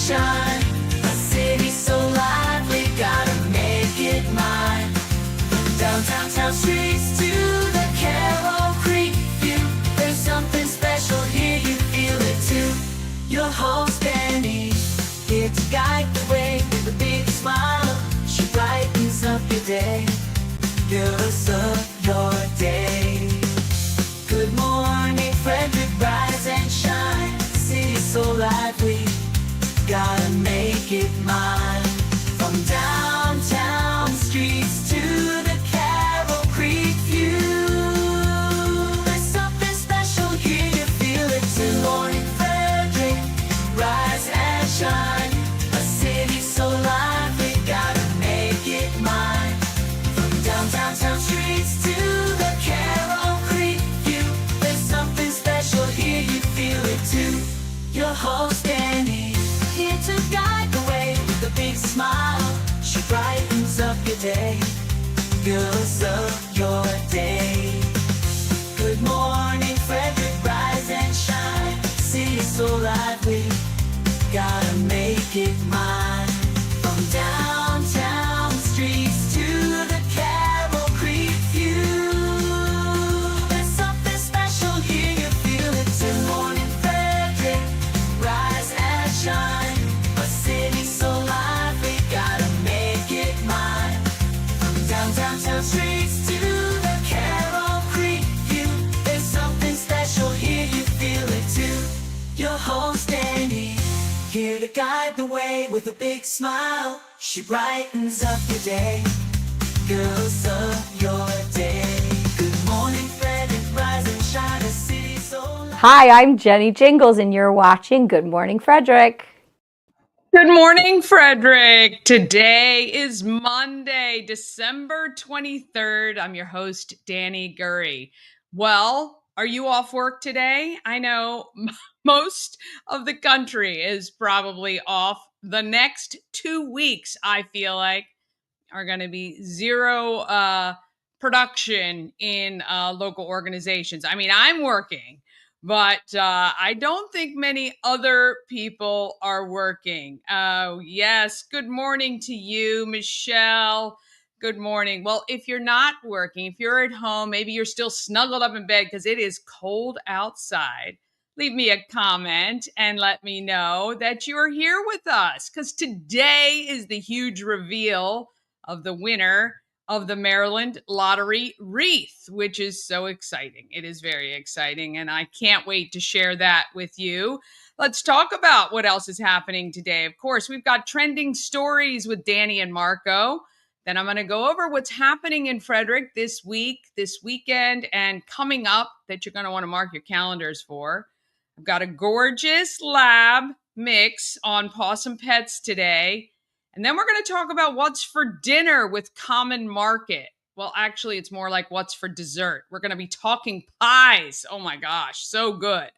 shine. A city so lively, gotta make it mine. From downtown town streets to the Carroll Creek view, there's something special here, you feel it too. Your host Dani, here to guide the way with a big smile. She brightens up your day, girls of your day. Good morning Frederick, rise and shine. City so lively, gotta make it mine. From downtown streets to the Carroll Creek view, there's something special here, you feel it too. Good morning Frederick, rise and shine. A city so lively, gotta make it mine. From downtown town streets to the Carroll Creek view, there's something special here, you feel it too. Your host Dani, here to guide the way with a big smile. She brightens up your day, girls of your day. Good morning Frederick, rise and shine. City so lively, gotta make it mine. From downtown streets to the Carroll Creek view, there's something special here, you feel it too. Good morning Frederick, rise and shine. A city so lively, gotta make it mine. From downtown streets to the Carroll Creek view, there's something special here, you feel it too. Your host Dani, here to guide the way with a big smile. She brightens up your day, girls of your day. Good morning Frederick, rise and shine. A city so lively. Hi, I'm Jenny Jingles, and you're watching Good Morning Frederick. Good morning, Frederick. Today is Monday, December 23rd. I'm your host, Dani Gurry. Well, are you off work today? I know most of the country is probably off. The next 2 weeks, I feel like, are going to be zero production in local organizations. I mean, I'm working, but I don't think many other people are working. Oh, yes. Good morning to you, Michel. Good morning. Well, if you're not working, if you're at home, maybe you're still snuggled up in bed because it is cold outside. Leave me a comment and let me know that you are here with us, because today is the huge reveal of the winner of the Maryland Lottery wreath, which is so exciting. It is very exciting, and I can't wait to share that with you. Let's talk about what else is happening today. Of course, we've got trending stories with Dani and Marco. Then I'm going to go over what's happening in Frederick this week, this weekend, and coming up that you're going to want to mark your calendars for. I've got a gorgeous lab mix on Possum Pets today. And then we're going to talk about what's for dinner with Common Market. Well, actually, it's more like what's for dessert. We're going to be talking pies. Oh my gosh, so good.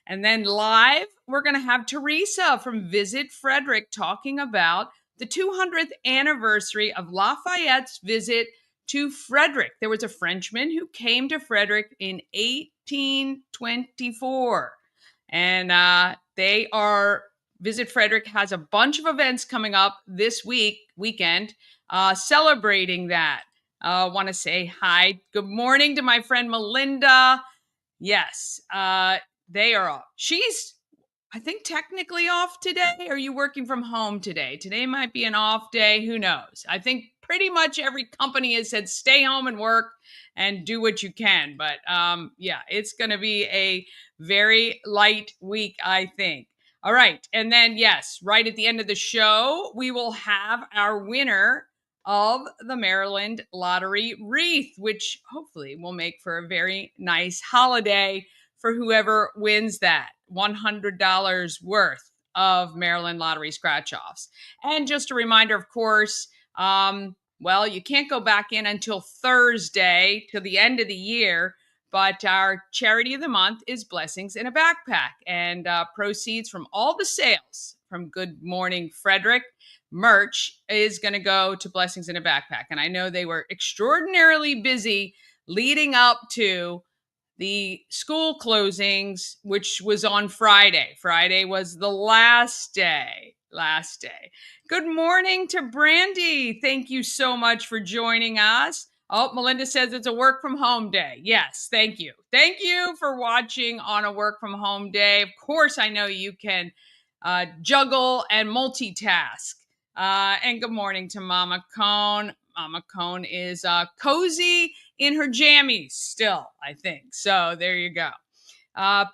And then live, we're going to have Teresa from Visit Frederick talking about the 200th anniversary of Lafayette's visit to Frederick. There was a Frenchman who came to Frederick in 1824. And Visit Frederick has a bunch of events coming up this weekend, celebrating that. I want to say hi. Good morning to my friend Melinda. Yes, they are off. She's, I think, technically off today. Are you working from home today? Today might be an off day. Who knows? I think pretty much every company has said stay home and work and do what you can. But yeah, it's going to be a very light week, I think. All right. And then, yes, right at the end of the show, we will have our winner of the Maryland Lottery wreath, which hopefully will make for a very nice holiday for whoever wins that. $100 worth of Maryland Lottery scratch-offs. And just a reminder, of course, well, you can't go back in until Thursday, till the end of the year. But our charity of the month is Blessings in a Backpack, and proceeds from all the sales from Good Morning Frederick merch is going to go to Blessings in a Backpack. And I know they were extraordinarily busy leading up to the school closings, which was on Friday. Friday was the last day last day. Good morning to Brandy. Thank you so much for joining us. Oh, Melinda says it's a work from home day. Yes, thank you. Thank you for watching on a work from home day. Of course, I know you can juggle and multitask. And good morning to Mama Cone. Mama Cone is cozy in her jammies still, I think. So there you go.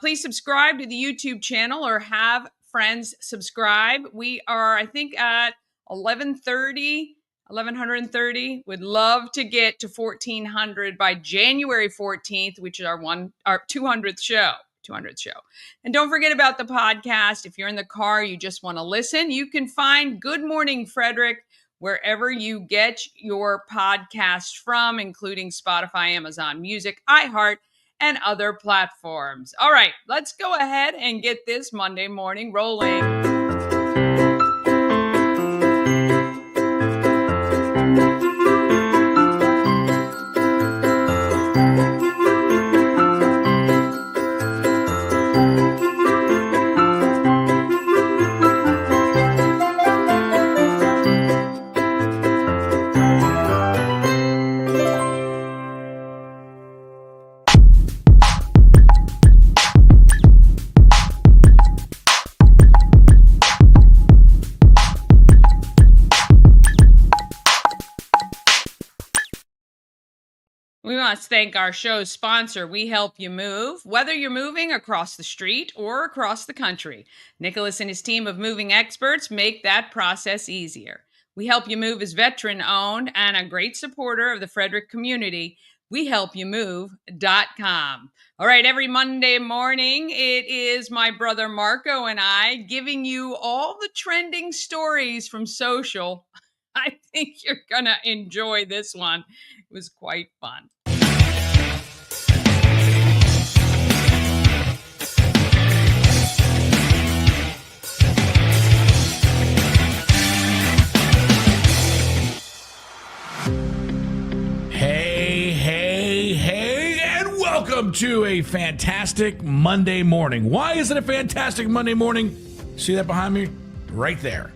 Please subscribe to the YouTube channel or have friends subscribe. We are, I think, at 1130. Would love to get to 1400 by January 14th, which is our 200th show. 200th show. And don't forget about the podcast. If you're in the car, you just want to listen, you can find Good Morning Frederick wherever you get your podcast from, including Spotify, Amazon Music, iHeart, and other platforms. All right, let's go ahead and get this Monday morning rolling. We must thank our show's sponsor, We Help You Move. Whether you're moving across the street or across the country, Nicholas and his team of moving experts make that process easier. We Help You Move is veteran-owned and a great supporter of the Frederick community. WeHelpYouMove.com. All right, every Monday morning, it is my brother Marco and I giving you all the trending stories from social. I think you're going to enjoy this one. It was quite fun. Hey, and welcome to a fantastic Monday morning. Why is it a fantastic Monday morning? See that behind me? Right there.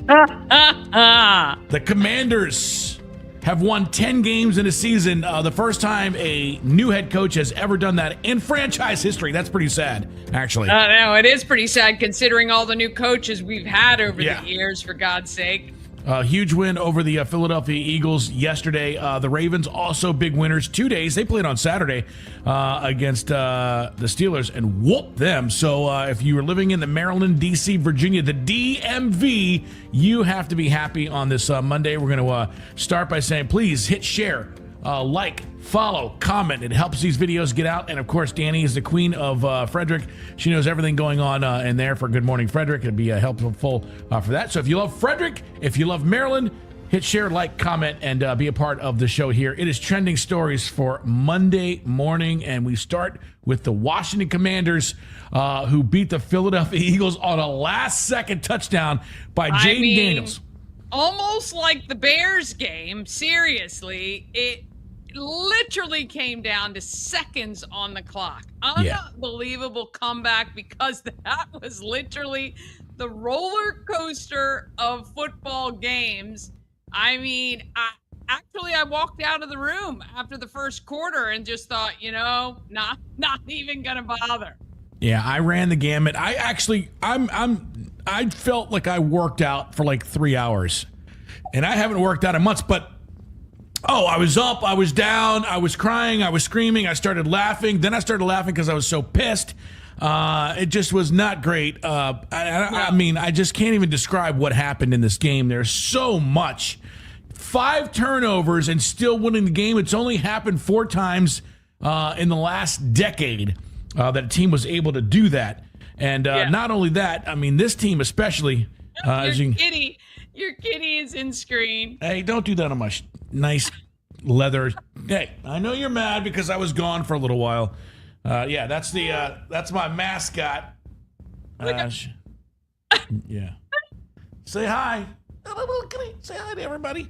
The Commanders have won 10 games in a season. The first time a new head coach has ever done that in franchise history. That's pretty sad, actually. No, it is pretty sad considering all the new coaches we've had over the years, for God's sake. Huge win over the Philadelphia Eagles yesterday. The Ravens also big winners 2 days. They played on Saturday against the Steelers and whooped them. So if you are living in the Maryland, D.C., Virginia, the DMV, you have to be happy on this Monday. We're going to start by saying, please hit share, like, follow, comment. It helps these videos get out. And of course, Dani is the queen of Frederick. She knows everything going on in there for Good Morning Frederick. It'd be helpful for that. So if you love Frederick, if you love Maryland, hit share, like, comment, and be a part of the show here. It is trending stories for Monday morning, and we start with the Washington Commanders, who beat the Philadelphia Eagles on a last-second touchdown by Jaden Daniels. Almost like the Bears game. Seriously, it literally came down to seconds on the clock. Unbelievable comeback, because that was literally the roller coaster of football games. I mean, I walked out of the room after the first quarter and just thought, not even gonna bother. Yeah, I ran the gamut. I felt like I worked out for like 3 hours, and I haven't worked out in months, but I was up, I was down, I was crying, I was screaming, I started laughing. Then I started laughing because I was so pissed. It just was not great. I mean, I just can't even describe what happened in this game. There's so much. 5 turnovers and still winning the game. It's only happened 4 times in the last decade that a team was able to do that. And not only that, I mean, this team especially. Your kitty is in screen. Hey, don't do that on my nice leather. Hey, I know you're mad because I was gone for a little while. That's my mascot. Yeah. Say hi. Say hi to everybody.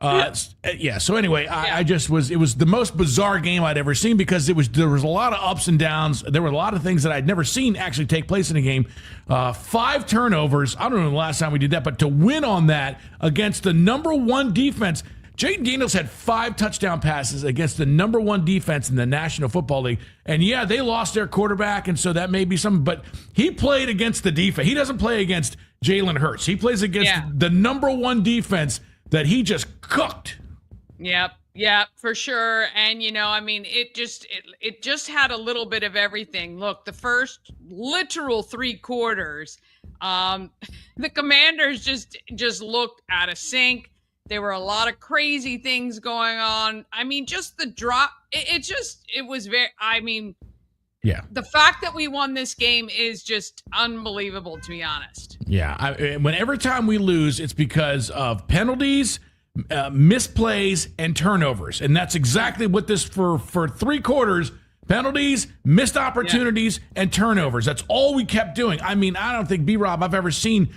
Yeah. So anyway, I just it was the most bizarre game I'd ever seen because there was a lot of ups and downs. There were a lot of things that I'd never seen actually take place in a game. 5 turnovers. I don't know the last time we did that, but to win on that against the number 1 defense. Jaden Daniels had 5 touchdown passes against the number 1 defense in the National Football League. And yeah, they lost their quarterback, and so that may be something, but he played against the defense. He doesn't play against Jalen Hurts. He plays against the number 1 defense that he just cooked. Yep, for sure. And I mean, it just had a little bit of everything. Look, the first literal 3 quarters, the Commanders just looked out of sync. There were a lot of crazy things going on. I mean, just the drop. It was very. I mean, yeah. The fact that we won this game is just unbelievable, to be honest. Yeah. Every time we lose, it's because of penalties, misplays, and turnovers. And that's exactly what this for 3 quarters, penalties, missed opportunities, and turnovers. That's all we kept doing. I mean, I don't think B-Rob I've ever seen.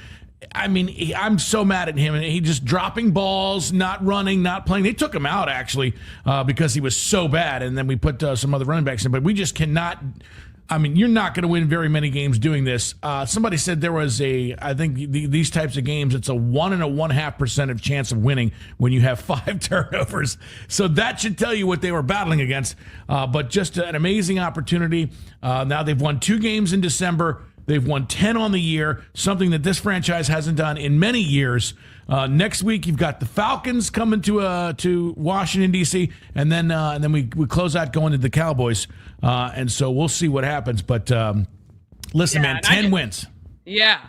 I mean, I'm so mad at him, and he just dropping balls, not running, not playing. They took him out, actually, because he was so bad, and then we put some other running backs in. But we just cannot – I mean, you're not going to win very many games doing this. Somebody said there was I think these types of games, it's a 1.5% of chance of winning when you have 5 turnovers. So that should tell you what they were battling against. But just an amazing opportunity. Now they've won 2 games in December. They've won 10 on the year, something that this franchise hasn't done in many years. Next week, you've got the Falcons coming to Washington, D.C., and then we close out going to the Cowboys. And so we'll see what happens. But listen, man, 10 wins. Yeah,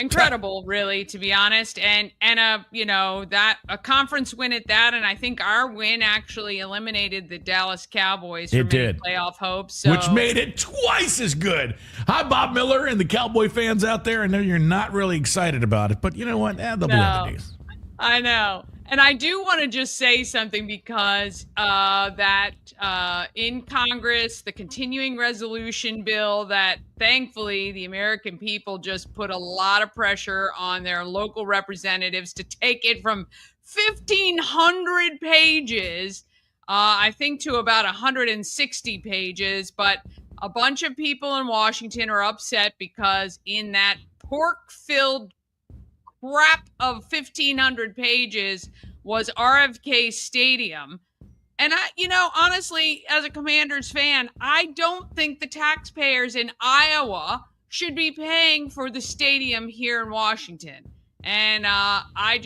incredible, really, to be honest, and a conference win at that, and I think our win actually eliminated the Dallas Cowboys from any playoff hopes, which made it twice as good. Hi, Bob Miller and the Cowboy fans out there. I know you're not really excited about it, but you know what? They'll be other days. I know. And I do want to just say something because in Congress, the continuing resolution bill that thankfully the American people just put a lot of pressure on their local representatives to take it from 1,500 pages, I think, to about 160 pages. But a bunch of people in Washington are upset because in that pork-filled crap of 1,500 pages was RFK Stadium. And honestly, as a Commanders fan, I don't think the taxpayers in Iowa should be paying for the stadium here in Washington. And I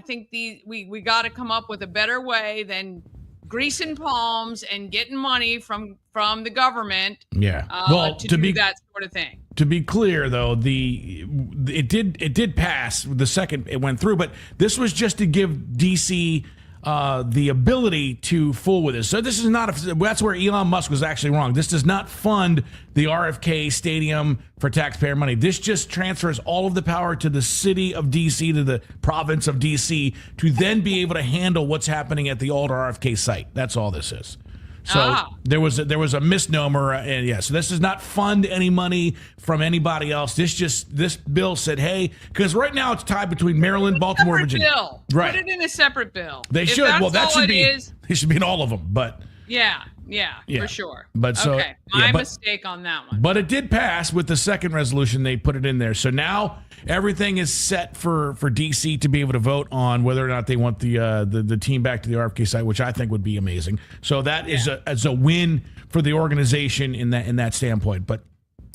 think we got to come up with a better way than greasing palms and getting money from the government. Yeah. To do that sort of thing. To be clear, though, it did pass the second it went through, but this was just to give DC the ability to fool with this. So this is not that's where Elon Musk was actually wrong. This does not fund the RFK Stadium for taxpayer money. This just transfers all of the power to the city of DC, to the province of DC, to then be able to handle what's happening at the old RFK site. That's all this is. So there was a misnomer, and so this does not fund any money from anybody else. This bill said, hey, because right now it's tied between Maryland, Baltimore, Virginia. Bill. Right. Put it in a separate bill. They should. Well, that should be. They should be in all of them, but. Yeah, for sure. But okay, my mistake on that one. But it did pass with the second resolution. They put it in there. So now everything is set for DC to be able to vote on whether or not they want the team back to the RFK site, which I think would be amazing. So that is a win for the organization in that standpoint. But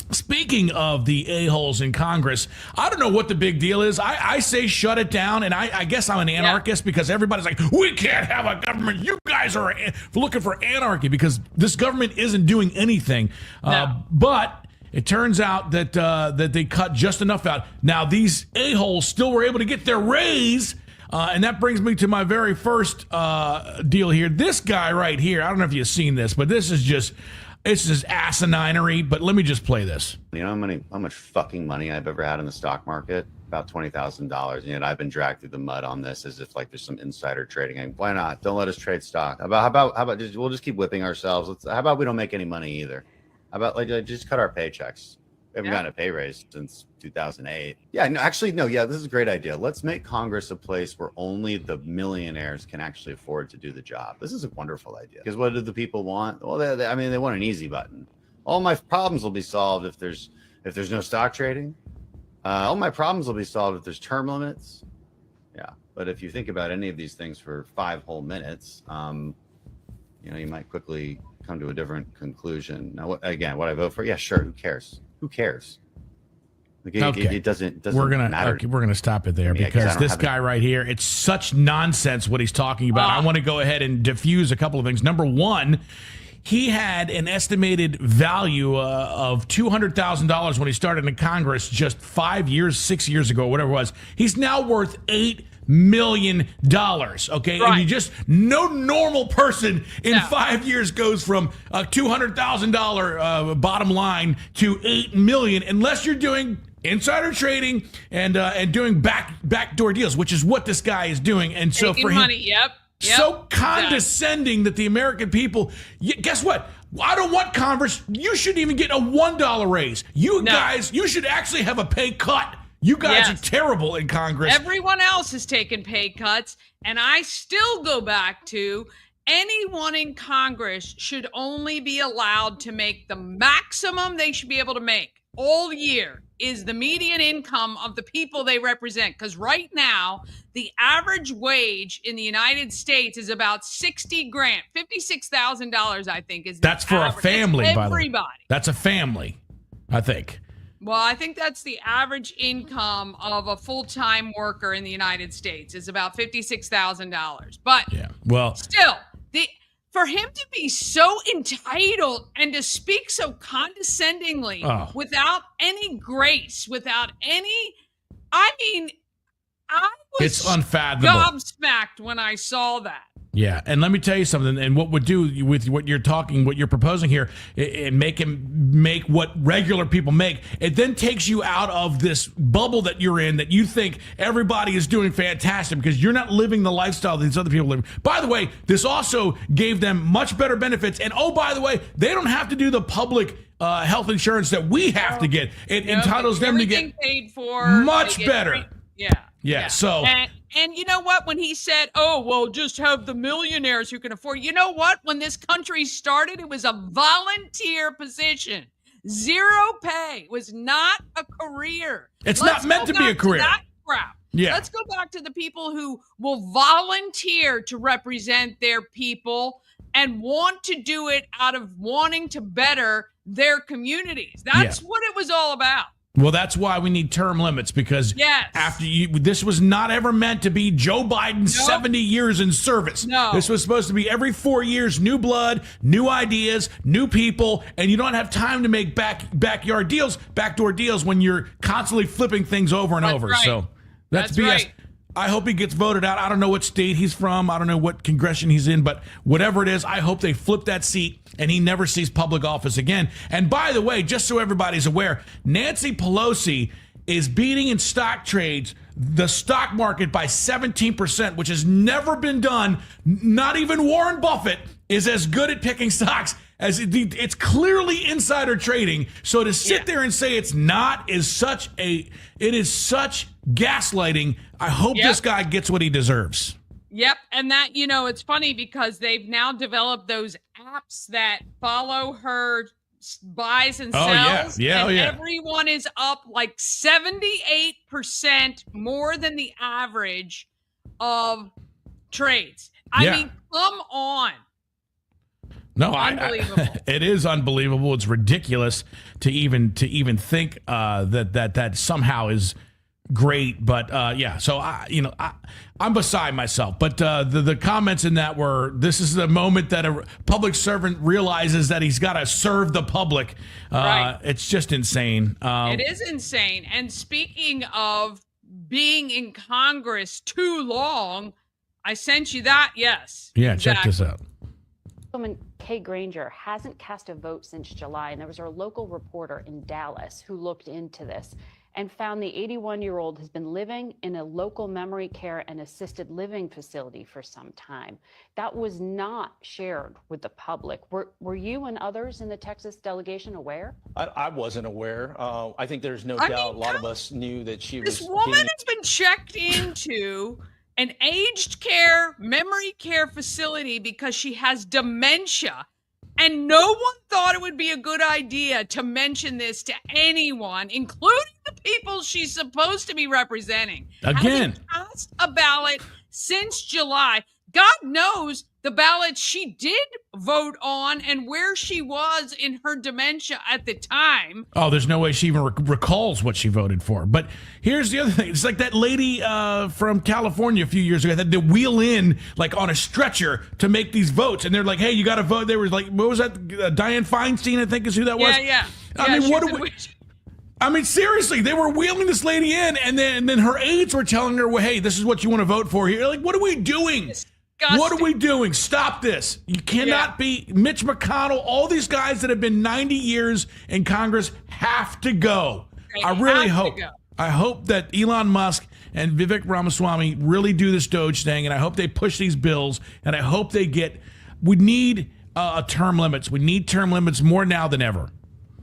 speaking of the a-holes in Congress, I don't know what the big deal is. I say shut it down, and I guess I'm an anarchist because everybody's like, we can't have a government. You guys are looking for anarchy because this government isn't doing anything. No. But it turns out that they cut just enough out. Now, these a-holes still were able to get their raise, and that brings me to my very first deal here. This guy right here, I don't know if you've seen this, but this is just... It's just asininery, but let me just play this. You know how much fucking money I've ever had in the stock market? About $20,000. And yet I've been dragged through the mud on this as if like there's some insider trading. And why not? Don't let us trade stock. How about we'll just keep whipping ourselves. How about we don't make any money either? How about just cut our paychecks? We haven't gotten a pay raise since 2008. Yeah, no, actually, no. Yeah, this is a great idea. Let's make Congress a place where only the millionaires can actually afford to do the job. This is a wonderful idea. Because what do the people want? Well, they want an easy button. All my problems will be solved if there's no stock trading. All my problems will be solved if there's term limits. Yeah, but if you think about any of these things for 5 whole minutes, you might quickly come to a different conclusion. Now, what I vote for? Yeah, sure. Who cares? Who cares? Okay. It doesn't matter. Okay, we're gonna stop it there because this guy right here, it's such nonsense what he's talking about. I want to go ahead and diffuse a couple of things. Number one, he had an estimated value of $200,000 when he started in Congress just 5 years, 6 years ago, whatever it was. He's now worth $8 million. Okay, right. And no normal person in 5 years goes from a $200,000 bottom line to $8 million unless you're doing insider trading and doing backdoor deals, which is what this guy is doing. And so taking for him, money, yep. So condescending that the American people, guess what? I don't want Congress. You shouldn't even get a $1 raise. Guys, you should actually have a pay cut. You guys are terrible in Congress. Everyone else has taken pay cuts, and I still go back to anyone in Congress should only be allowed to make the maximum they should be able to make all year is the median income of the people they represent. Because right now, the average wage in the United States is about $60,000, $56,000, I think. That's for a family, by the way. Everybody. That's a family, I think. Well, I think that's the average income of a full-time worker in the United States is about $56,000. But still, for him to be so entitled and to speak so condescendingly without any grace, without any, I was it's unfathomable. Gobsmacked when I saw that. Yeah, and let me tell you something. And what would do with what you're proposing here, and make what regular people make. It then takes you out of this bubble that you're in, that you think everybody is doing fantastic because you're not living the lifestyle that these other people live. By the way, this also gave them much better benefits. And by the way, they don't have to do the public health insurance that we have to get. It entitles them to get paid for much better. Yeah. So. And you know what? When he said, just have the millionaires who can afford, you know what? When this country started, it was a volunteer position. Zero pay. It was not a career. It's not meant to be a career. That crap. Yeah. Let's go back to the people who will volunteer to represent their people and want to do it out of wanting to better their communities. That's what it was all about. Well, that's why we need term limits, because this was not ever meant to be Joe Biden's 70 years in service. No. This was supposed to be every 4 years, new blood, new ideas, new people, and you don't have time to make backdoor deals when you're constantly flipping things over and over. Right. So that's BS. Right. I hope he gets voted out. I don't know what state he's from. I don't know what congression he's in, but whatever it is, I hope they flip that seat and he never sees public office again. And by the way, just so everybody's aware, Nancy Pelosi is beating in stock trades the stock market by 17%, which has never been done. Not even Warren Buffett is as good at picking stocks as it's clearly insider trading. So to sit there and say it's not is such gaslighting. I hope this guy gets what he deserves. Yep. And that, it's funny because they've now developed those apps that follow her buys and sells. Everyone is up like 78% more than the average of trades. I mean, come on. No, unbelievable. It is unbelievable. It's ridiculous to even think that somehow is great. But so I'm beside myself. But the comments in that were, this is the moment that a public servant realizes that he's got to serve the public. Right. It's just insane. It is insane. And speaking of being in Congress too long, I sent you that. Yes. Yeah. Exactly. Check this out. Kay Granger hasn't cast a vote since July, and there was our local reporter in Dallas who looked into this. and found the 81-year-old has been living in a local memory care and assisted living facility for some time. That was not shared with the public. Were you and others in the Texas delegation aware? I wasn't aware. I think there's no doubt a lot of us knew that she was. This woman has been checked into an aged care, memory care facility because she has dementia. And no one thought it would be a good idea to mention this to anyone, including the people she's supposed to be representing. Again. Hasn't cast a ballot since July. God knows the ballot she did vote on and where she was in her dementia at the time. Oh, there's no way she even recalls what she voted for. But here's the other thing. It's like that lady from California a few years ago that they wheel in like on a stretcher to make these votes. And they're like, hey, you got to vote. They were like, what was that? Dianne Feinstein, I think is who that was. Yeah. I mean, what do we... I mean, seriously, they were wheeling this lady in, and then her aides were telling her, well, hey, this is what you want to vote for here. Like, what are we doing? Disgusting. What are we doing? Stop this. You cannot be Mitch McConnell. All these guys that have been 90 years in Congress have to go. I really hope. I hope that Elon Musk and Vivek Ramaswamy really do this Doge thing, and I hope they push these bills, and I hope they get. We need term limits. We need term limits more now than ever.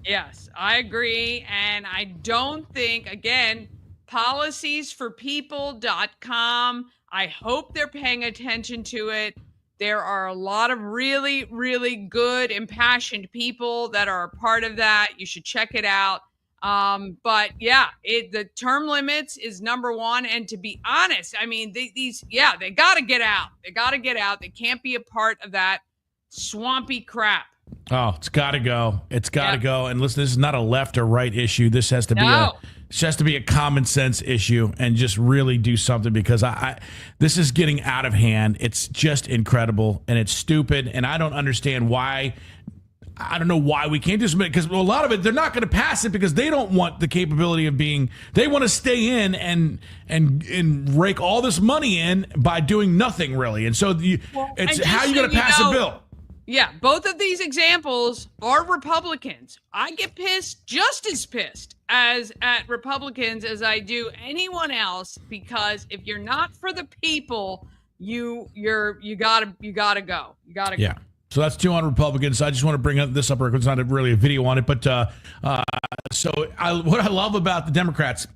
Yes, I agree. And I don't think, again, policiesforpeople.com, I hope they're paying attention to it. There are a lot of really, really good, impassioned people that are a part of that. You should check it out. But yeah, the term limits is number one. And to be honest, I mean, they got to get out. They got to get out. They can't be a part of that swampy crap. Oh, it's got to go. It's got to go. And listen, this is not a left or right issue. This has to be a common sense issue, and just really do something, because this is getting out of hand. It's just incredible, and it's stupid, and I don't understand why. I don't know why we can't do something, because a lot of it, they're not going to pass it because they don't want the capability of being, they want to stay in and rake all this money in by doing nothing really. And so it's how you going to pass a bill. Yeah, both of these examples are Republicans. I get pissed, just as pissed at Republicans as I do anyone else, because if you're not for the people, you gotta go. You gotta go. Yeah. So that's 2 on Republicans. I just want to bring this up. It's not really a video on it, but what I love about the Democrats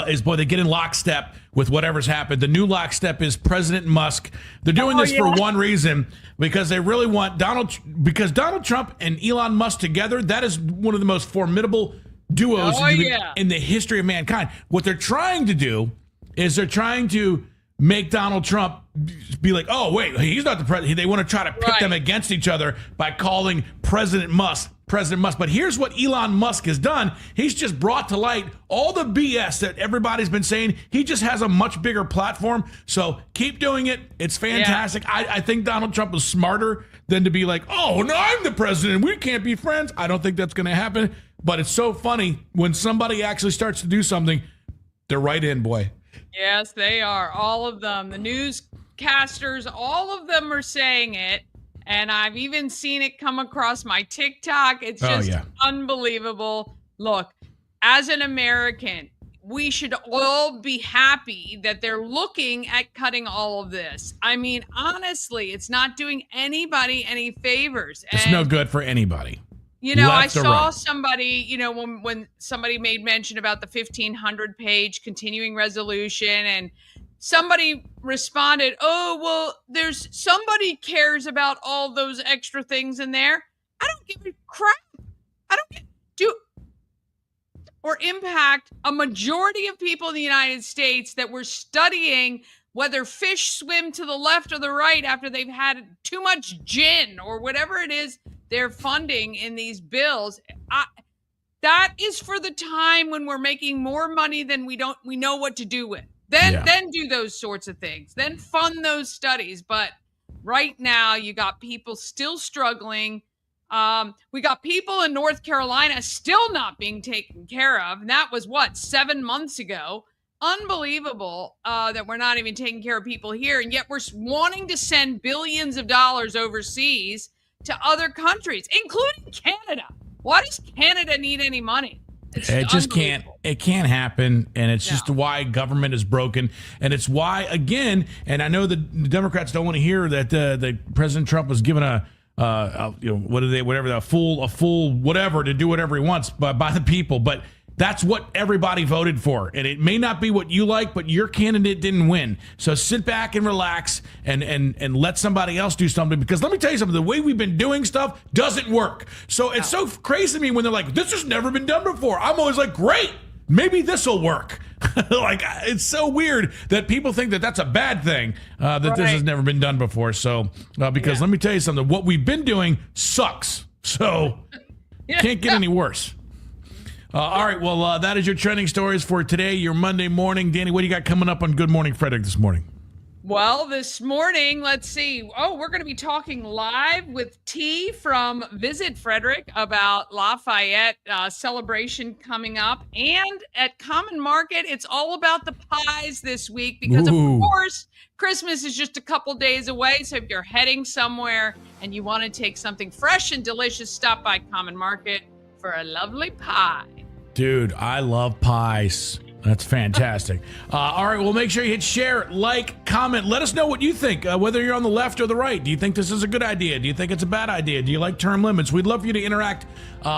is, boy, they get in lockstep with whatever's happened. The new lockstep is President Musk. They're doing this for one reason, because they really want Donald Trump and Elon Musk together. That is one of the most formidable duos in the history of mankind. What they're trying to do is they're trying to make Donald Trump be like, oh, wait, he's not the president. They want to try to pit them against each other by calling President Musk. But here's what Elon Musk has done. He's just brought to light all the BS that everybody's been saying. He just has a much bigger platform. So keep doing it. It's fantastic. Yeah. I think Donald Trump was smarter than to be like, oh, no, I'm the president. We can't be friends. I don't think that's going to happen. But it's so funny when somebody actually starts to do something, they're right in, boy. Yes, they are. All of them. The newscasters, all of them are saying it. And I've even seen it come across my TikTok. It's just unbelievable. Look, as an American, we should all be happy that they're looking at cutting all of this. I mean, honestly, it's not doing anybody any favors. It's no good for anybody. You know, I saw somebody, you know, when somebody made mention about the 1,500-page continuing resolution, and somebody responded, oh, well, there's somebody cares about all those extra things in there. I don't give a crap. I don't or impact a majority of people in the United States that were studying whether fish swim to the left or the right after they've had too much gin or whatever it is they're funding in these bills. That is for the time when we're making more money than we know what to do with. Then do those sorts of things. Then fund those studies. But right now, you got people still struggling. We got people in North Carolina still not being taken care of. And that was 7 months ago. Unbelievable that we're not even taking care of people here. And yet we're wanting to send billions of dollars overseas to other countries, including Canada. Why does Canada need any money? It just can't. It can't happen, and it's just why government is broken, and it's why again. And I know the Democrats don't want to hear that President Trump was given a full whatever to do whatever he wants by the people, but that's what everybody voted for, and it may not be what you like, but your candidate didn't win. So sit back and relax and let somebody else do something, because let me tell you something, the way we've been doing stuff doesn't work. So it's so crazy to me when they're like, this has never been done before. I'm always like, great, maybe this will work. Like, it's so weird that people think that that's a bad thing, that this has never been done before. So because let me tell you something, what we've been doing sucks. So can't get any worse. All right, well, that is your trending stories for today, your Monday morning. Danny, what do you got coming up on Good Morning Frederick this morning? Well, this morning, let's see. Oh, we're going to be talking live with T from Visit Frederick about Lafayette celebration coming up. And at Common Market, it's all about the pies this week because, of course, Christmas is just a couple days away. So if you're heading somewhere and you want to take something fresh and delicious, stop by Common Market for a lovely pie. Dude, I love pies. That's fantastic. All right, well, make sure you hit share, like, comment. Let us know what you think, whether you're on the left or the right. Do you think this is a good idea? Do you think it's a bad idea? Do you like term limits? We'd love for you to interact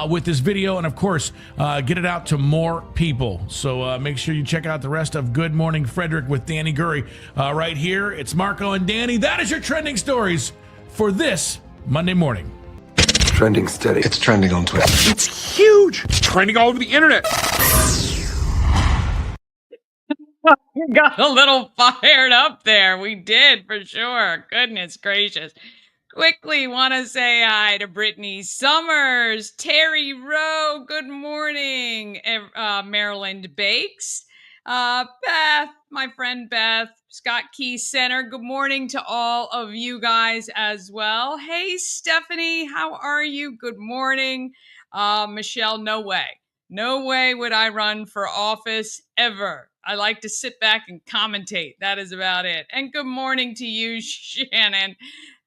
with this video and, of course, get it out to more people. So make sure you check out the rest of Good Morning Frederick with Dani Gurry right here. It's Marco and Danny. That is your trending stories for this Monday morning. Trending steady. It's trending on Twitter. It's huge. It's trending all over the internet. Got a little fired up there. We did, for sure. Goodness gracious. Quickly want to say hi to Brittany Summers, Terry Rowe, good morning, Maryland Bakes, Beth, my friend Beth, Scott Key Center, good morning to all of you guys as well. Hey, Stephanie, how are you? Good morning. Michelle, no way. No way would I run for office ever. I like to sit back and commentate. That is about it. And good morning to you, Shannon.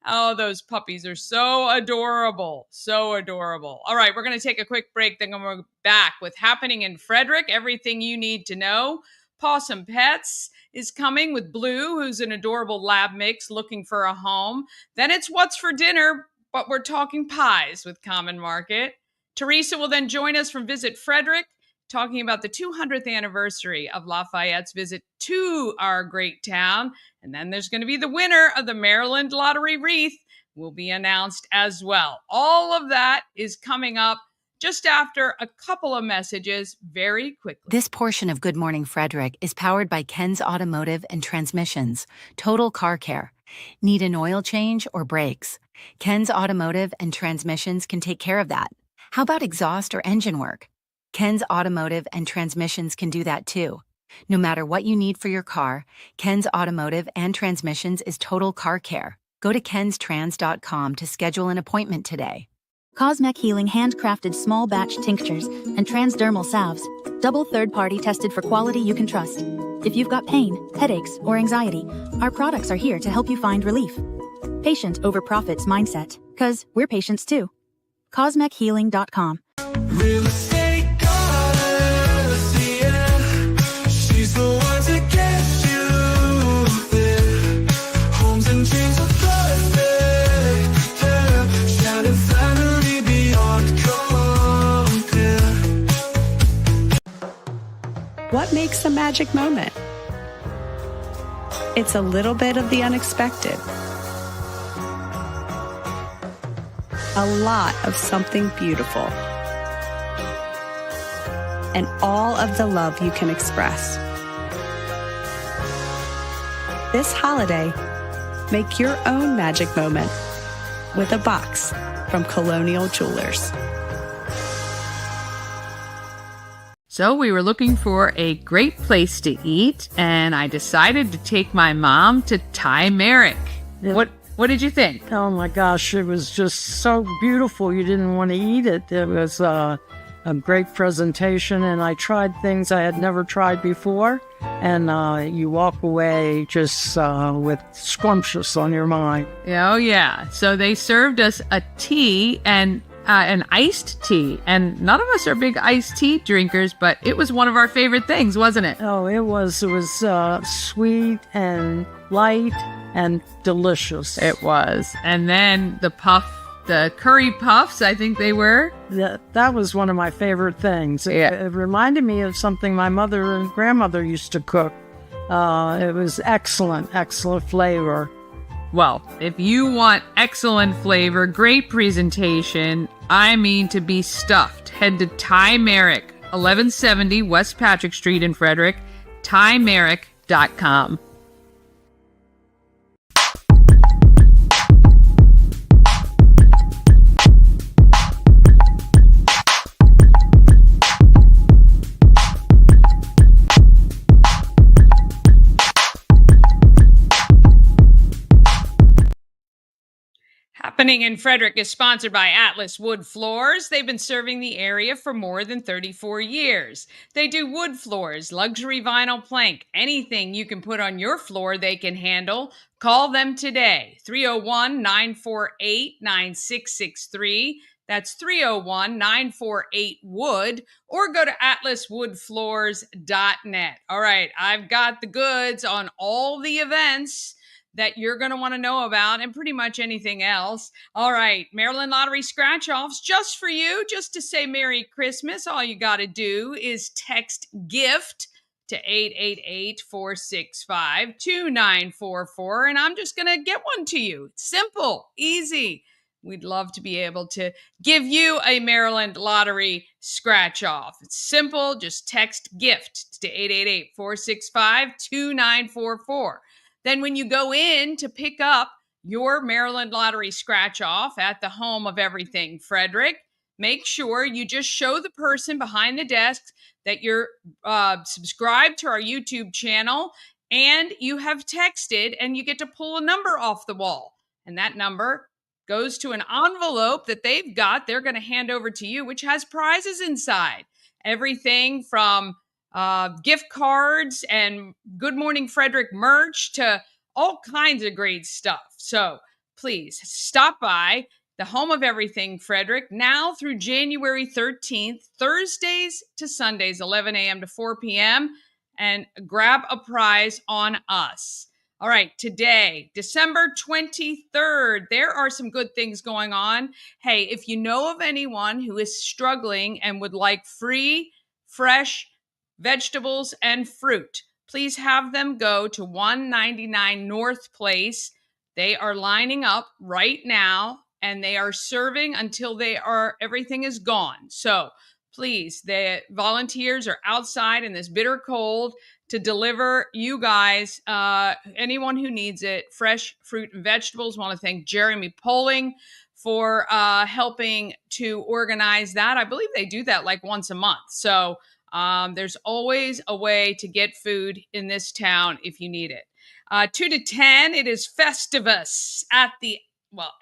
Oh, those puppies are so adorable. So adorable. All right, we're going to take a quick break. Then we're back with Happening in Frederick, everything you need to know. Possum Pets is coming with Blue, who's an adorable lab mix looking for a home. Then it's What's for Dinner, but we're talking pies with Common Market. Teresa will then join us from Visit Frederick, talking about the 200th anniversary of Lafayette's visit to our great town. And then there's going to be the winner of the Maryland Lottery Wreath will be announced as well. All of that is coming up just after a couple of messages very quickly. This portion of Good Morning Frederick is powered by Ken's Automotive and Transmissions, Total Car Care. Need an oil change or brakes? Ken's Automotive and Transmissions can take care of that. How about exhaust or engine work? Ken's Automotive and Transmissions can do that too. No matter what you need for your car, Ken's Automotive and Transmissions is Total Car Care. Go to kenstrans.com to schedule an appointment today. Cosmec Healing handcrafted small batch tinctures and transdermal salves, double third-party tested for quality you can trust. If you've got pain, headaches, or anxiety, our products are here to help you find relief. Patient over profits mindset, 'cause we're patients too. CosmecHealing.com. Real estate goddess, yeah. She's the one to get you there. Homes and dreams are perfect, yeah. Shining family beyond compare. What makes a magic moment? It's a little bit of the unexpected. A lot of something beautiful. And all of the love you can express. This holiday, make your own magic moment with a box from Colonial Jewelers. So we were looking for a great place to eat, and I decided to take my mom to Thai Merrick. What did you think? Oh my gosh, it was just so beautiful. You didn't want to eat it. It was a great presentation, and I tried things I had never tried before. And you walk away just with scrumptious on your mind. Oh, yeah. So they served us a tea, and an iced tea. And none of us are big iced tea drinkers, but it was one of our favorite things, wasn't it? Oh, it was sweet and light and delicious. It was. And then the curry puffs, I think they were. That was one of my favorite things. It reminded me of something my mother and grandmother used to cook. It was excellent flavor. Well, if you want excellent flavor, great presentation, to be stuffed, head to Thai Merrick, 1170 West Patrick Street in Frederick, thaimerrick.com. Happening in Frederick is sponsored by Atlas Wood Floors. They've been serving the area for more than 34 years. They do wood floors, luxury vinyl plank, anything you can put on your floor they can handle. Call them today, 301-948-9663. That's 301-948-WOOD, or go to atlaswoodfloors.net. All right, I've got the goods on all the events that you're going to want to know about, and pretty much anything else. All right, Maryland Lottery scratch-offs just for you, just to say Merry Christmas. All you got to do is text GIFT to 888-465-2944, and I'm just going to get one to you. It's simple, easy. We'd love to be able to give you a Maryland Lottery scratch-off. It's simple. Just text GIFT to 888-465-2944. Then when you go in to pick up your Maryland Lottery scratch-off at the home of everything Frederick, make sure you just show the person behind the desk that you're subscribed to our YouTube channel and you have texted, and you get to pull a number off the wall. And that number goes to an envelope that they've got. They're going to hand over to you, which has prizes inside. Everything from gift cards and Good Morning Frederick merch to all kinds of great stuff. So please stop by the home of everything Frederick now through January 13th, Thursdays to Sundays, 11 a.m. to 4 p.m., and grab a prize on us. All right, today, December 23rd, there are some good things going on. Hey, if you know of anyone who is struggling and would like free, fresh vegetables and fruit, please have them go to 199 North Place. They are lining up right now, and they are serving until everything is gone. So please, the volunteers are outside in this bitter cold to deliver you guys, anyone who needs it, fresh fruit and vegetables. I want to thank Jeremy Poling for helping to organize that. I believe they do that like once a month. So there's always a way to get food in this town if you need it. 2 to 10, it is Festivus at the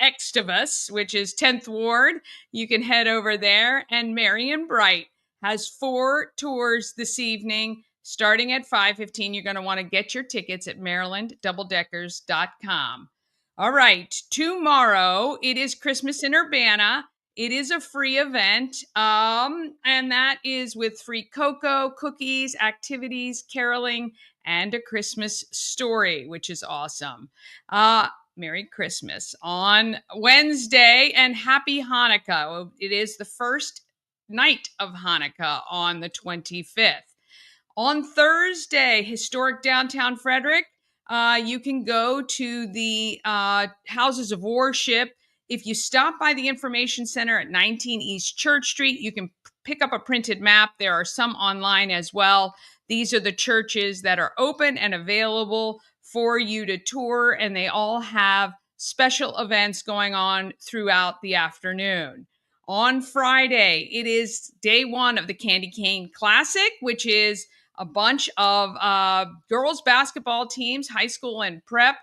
Xtivus, which is 10th Ward. You can head over there. And Marion Bright has 4 tours this evening, starting at 5:15. You're going to want to get your tickets at marylanddoubledeckers.com. All right, tomorrow it is Christmas in Urbana. It is a free event, and that is with free cocoa, cookies, activities, caroling, and a Christmas story, which is awesome. Merry Christmas on Wednesday, and Happy Hanukkah. It is the first night of Hanukkah on the 25th. On Thursday, historic downtown Frederick, you can go to the Houses of Worship. If you stop by the Information Center at 19 East Church Street, you can pick up a printed map. There are some online as well. These are the churches that are open and available for you to tour, and they all have special events going on throughout the afternoon. On Friday, it is day 1 of the Candy Cane Classic, which is a bunch of girls basketball teams, high school and prep,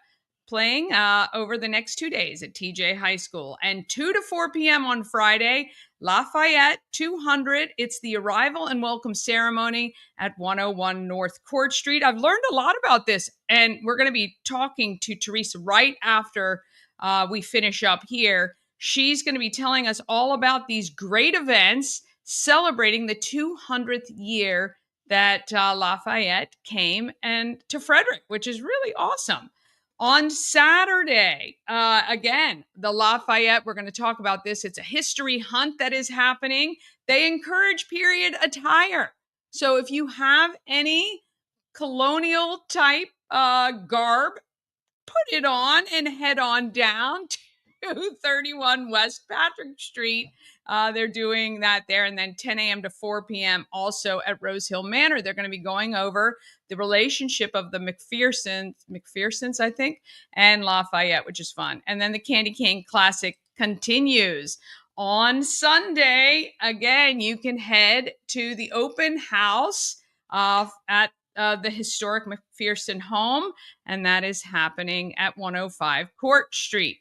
playing over the next 2 days at TJ High School. And 2 to 4 p.m. on Friday, Lafayette 200. It's the arrival and welcome ceremony at 101 North Court Street. I've learned a lot about this, and we're going to be talking to Teresa right after we finish up here. She's going to be telling us all about these great events celebrating the 200th year that Lafayette came and to Frederick, which is really awesome. On Saturday, again, the Lafayette, we're going to talk about this. It's a history hunt that is happening. They encourage period attire. So if you have any colonial type garb, put it on and head on down to 31 West Patrick Street. They're doing that there. And then 10 a.m. to 4 p.m. also at Rose Hill Manor. They're going to be going over the relationship of the McPhersons, I think, and Lafayette, which is fun. And then the Candy Cane Classic continues. On Sunday, again, you can head to the open house at the historic McPherson home, and that is happening at 105 Court Street.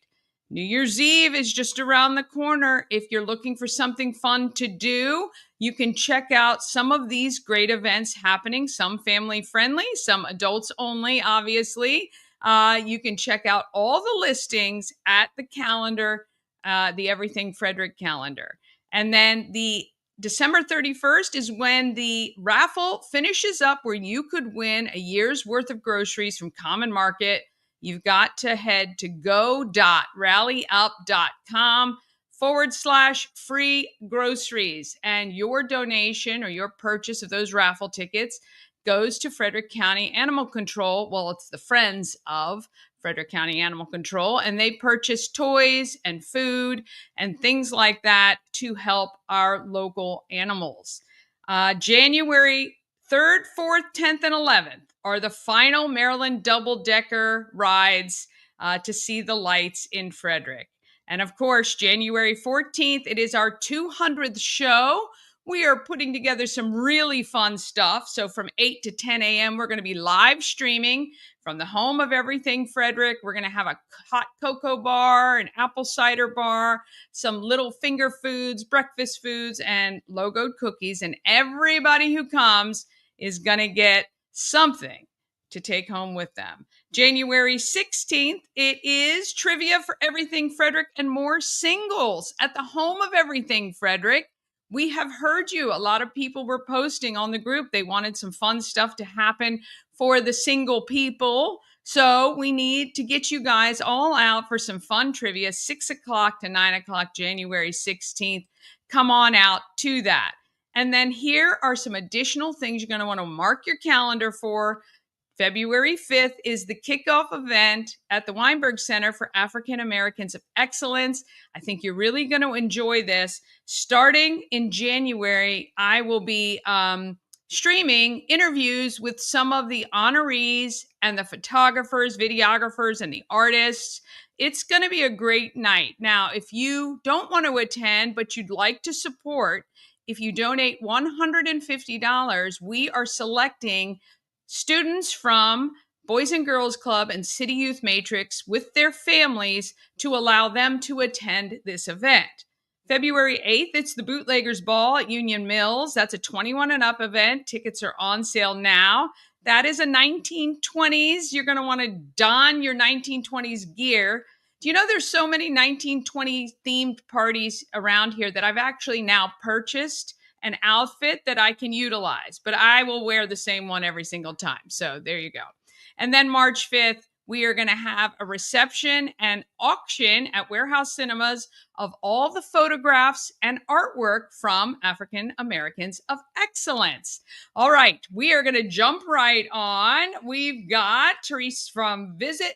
New Year's Eve is just around the corner. If you're looking for something fun to do, you can check out some of these great events happening, some family friendly, some adults only, obviously. You can check out all the listings at the calendar, the Everything Frederick calendar. And then the December 31st is when the raffle finishes up, where you could win a year's worth of groceries from Common Market. You've got to head to go.rallyup.com/free groceries. And your donation or your purchase of those raffle tickets goes to Frederick County Animal Control. Well, it's the Friends of Frederick County Animal Control, and they purchase toys and food and things like that to help our local animals. January 3rd, 4th, 10th, and 11th are the final Maryland double-decker rides to see the lights in Frederick. And of course, January 14th, it is our 200th show. We are putting together some really fun stuff. So from 8 to 10 a.m., we're going to be live streaming from the home of Everything Frederick. We're going to have a hot cocoa bar, an apple cider bar, some little finger foods, breakfast foods, and logoed cookies. And everybody who comes is going to get something to take home with them. January 16th, it is Trivia for Everything Frederick and More singles at the home of Everything Frederick. We have heard you. A lot of people were posting on the group. They wanted some fun stuff to happen for the single people. So we need to get you guys all out for some fun trivia, 6 o'clock to 9 o'clock, January 16th. Come on out to that. And then here are some additional things you're going to want to mark your calendar for. February 5th is the kickoff event at the Weinberg Center for African Americans of Excellence. I think you're really going to enjoy this. Starting in January, I will be streaming interviews with some of the honorees and the photographers, videographers, and the artists. It's going to be a great night. Now, if you don't want to attend, but you'd like to support, if you donate $150, we are selecting students from Boys and Girls Club and City Youth Matrix with their families to allow them to attend this event. February 8th, it's the Bootleggers Ball at Union Mills. That's a 21 and up event. Tickets are on sale now. That is a 1920s. You're going to want to don your 1920s gear. Do you know there's so many 1920s themed parties around here that I've actually now purchased an outfit that I can utilize, but I will wear the same one every single time. So there you go. And then March 5th, we are going to have a reception and auction at Warehouse Cinemas of all the photographs and artwork from African Americans of Excellence. All right, we are going to jump right on. We've got Teresa from Visit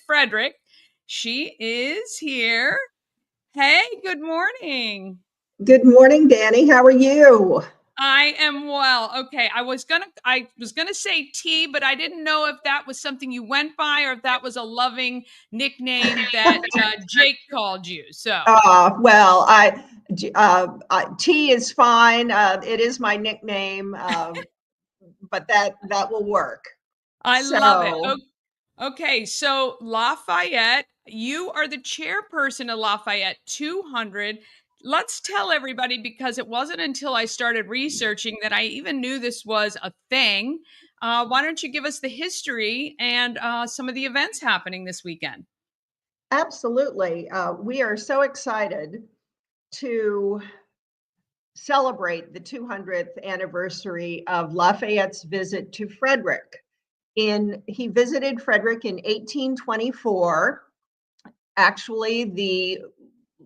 Frederick. She is here. Hey, good morning. Good morning, Dani. How are you? I am well. Okay, I was gonna say T, but I didn't know if that was something you went by or if that was a loving nickname that Jake called you. So, well, T is fine. It is my nickname, but that will work. I love it. Okay, so Lafayette, you are the chairperson of Lafayette 200. Let's tell everybody, because it wasn't until I started researching that I even knew this was a thing. Why don't you give us the history and some of the events happening this weekend? Absolutely. We are so excited to celebrate the 200th anniversary of Lafayette's visit to Frederick. He visited Frederick in 1824, actually the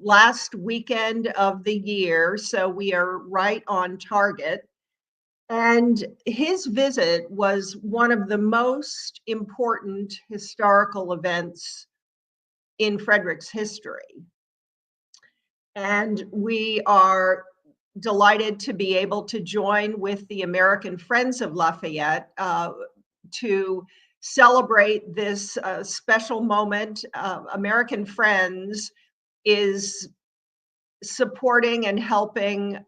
last weekend of the year, so we are right on target. And his visit was one of the most important historical events in Frederick's history. And we are delighted to be able to join with the American Friends of Lafayette to celebrate this special moment. American Friends is supporting and helping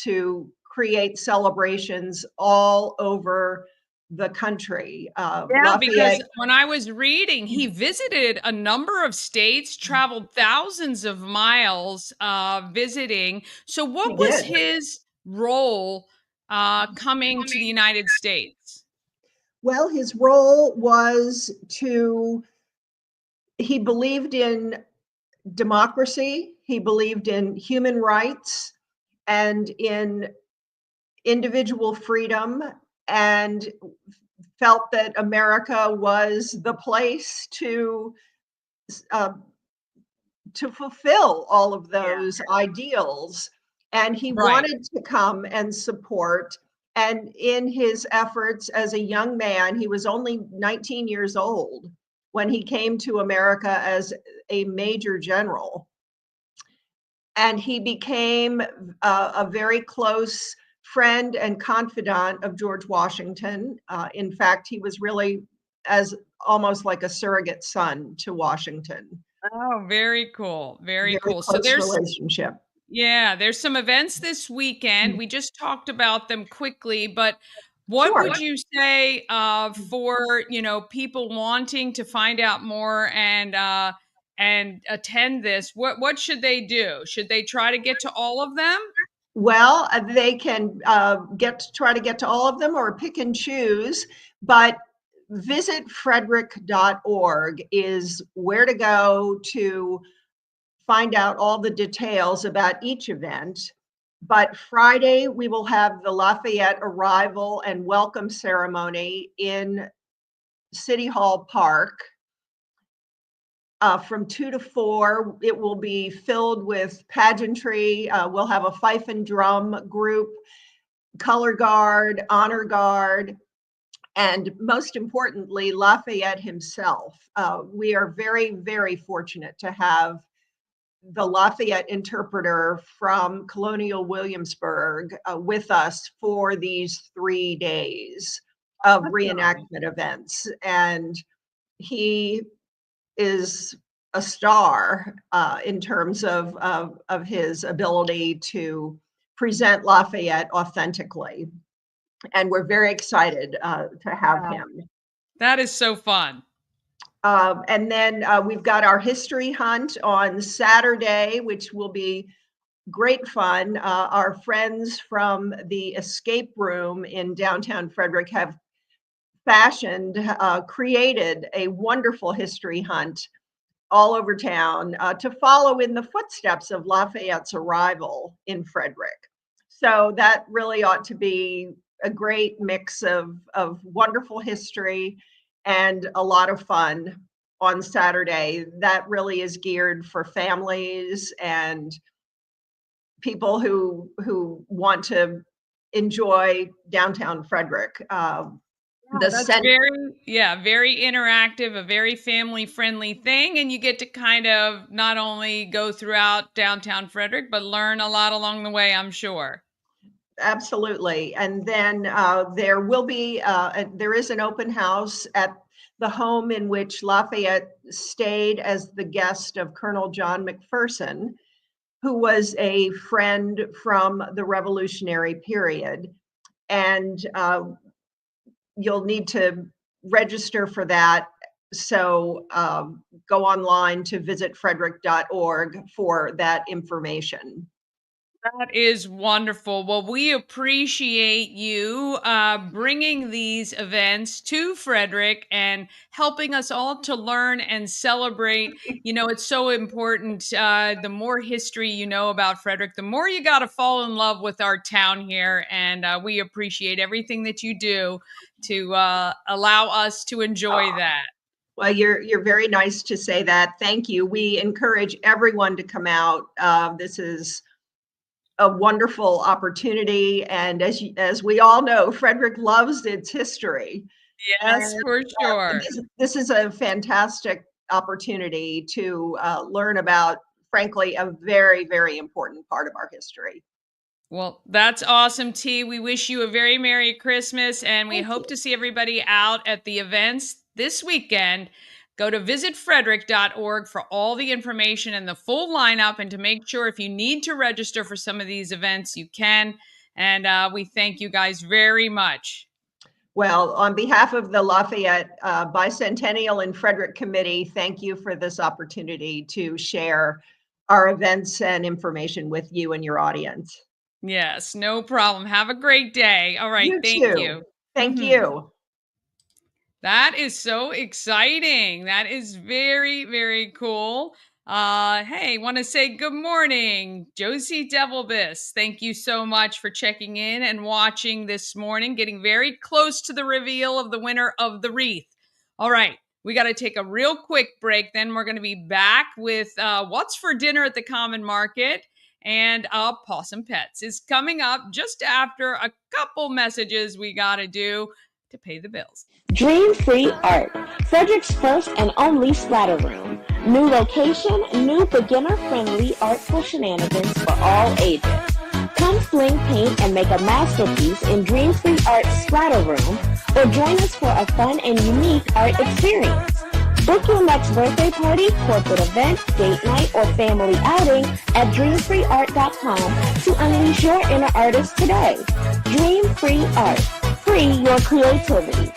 to create celebrations all over the country. Yeah, because when I was reading, he visited a number of states, traveled thousands of miles visiting. So, what was his role coming to the United States? Well, his role was he believed in democracy, he believed in human rights and in individual freedom, and felt that America was the place to fulfill all of those ideals. And he wanted to come and support. And in his efforts as a young man, he was only 19 years old when he came to America as a major general. And he became a very close friend and confidant of George Washington. In fact, he was really as almost like a surrogate son to Washington. Oh, very cool. Very cool. So there's relationship. Yeah, there's some events this weekend. We just talked about them quickly, but what would you say for, people wanting to find out more and attend this? What should they do? Should they try to get to all of them? Well, they can try to get to all of them or pick and choose, but Visit Frederick.org is where to go to find out all the details about each event. But Friday, we will have the Lafayette arrival and welcome ceremony in City Hall Park. From 2 to 4, it will be filled with pageantry. We'll have a fife and drum group, color guard, honor guard, and most importantly, Lafayette himself. We are very, very fortunate to have the Lafayette interpreter from Colonial Williamsburg with us for these 3 days of reenactment events. And he is a star in terms of his ability to present Lafayette authentically. And we're very excited to have him. That is so fun. And then we've got our history hunt on Saturday, which will be great fun. Our friends from the Escape Room in downtown Frederick have created a wonderful history hunt all over town to follow in the footsteps of Lafayette's arrival in Frederick. So that really ought to be a great mix of wonderful history and a lot of fun on Saturday. That really is geared for families and people who want to enjoy downtown Frederick. That's very interactive, a very family-friendly thing, and you get to kind of not only go throughout downtown Frederick, but learn a lot along the way, I'm sure. Absolutely. And then there is an open house at the home in which Lafayette stayed as the guest of Colonel John McPherson, who was a friend from the Revolutionary period. And you'll need to register for that. So go online to visitfrederick.org for that information. That is wonderful. Well, we appreciate you bringing these events to Frederick and helping us all to learn and celebrate. You know, it's so important. The more history you know about Frederick, the more you got to fall in love with our town here. And we appreciate everything that you do to allow us to enjoy that. Well, you're very nice to say that. Thank you. We encourage everyone to come out. This is a wonderful opportunity, and as we all know, Frederick loves its history. Yes, And, for sure. this is a fantastic opportunity to learn about, frankly, a very, very important part of our history. Well, that's awesome, T. We wish you a very Merry Christmas, and we hope to see everybody out at the events this weekend. Go to visitfrederick.org for all the information and the full lineup, and to make sure if you need to register for some of these events, you can. And we thank you guys very much. Well, on behalf of the Lafayette Bicentennial and Frederick Committee, thank you for this opportunity to share our events and information with you and your audience. Yes, no problem. Have a great day. All right, thank you. Thank you. That is so exciting. That is very, very cool. Hey, want to say good morning, Josie Devilbus. Thank you so much for checking in and watching this morning, getting very close to the reveal of the winner of the wreath. All right, we got to take a real quick break. Then we're going to be back with what's for dinner at the Common Market. And Possum Pets is coming up just after a couple messages we got to do to pay the bills. Dream Free Art, Frederick's first and only splatter room. New location, new beginner-friendly artful shenanigans for all ages. Come fling paint and make a masterpiece in Dream Free Art splatter room, or join us for a fun and unique art experience. Book your next birthday party, corporate event, date night, or family outing at dreamfreeart.com to unleash your inner artist today. Dream Free Art. Free your creativity.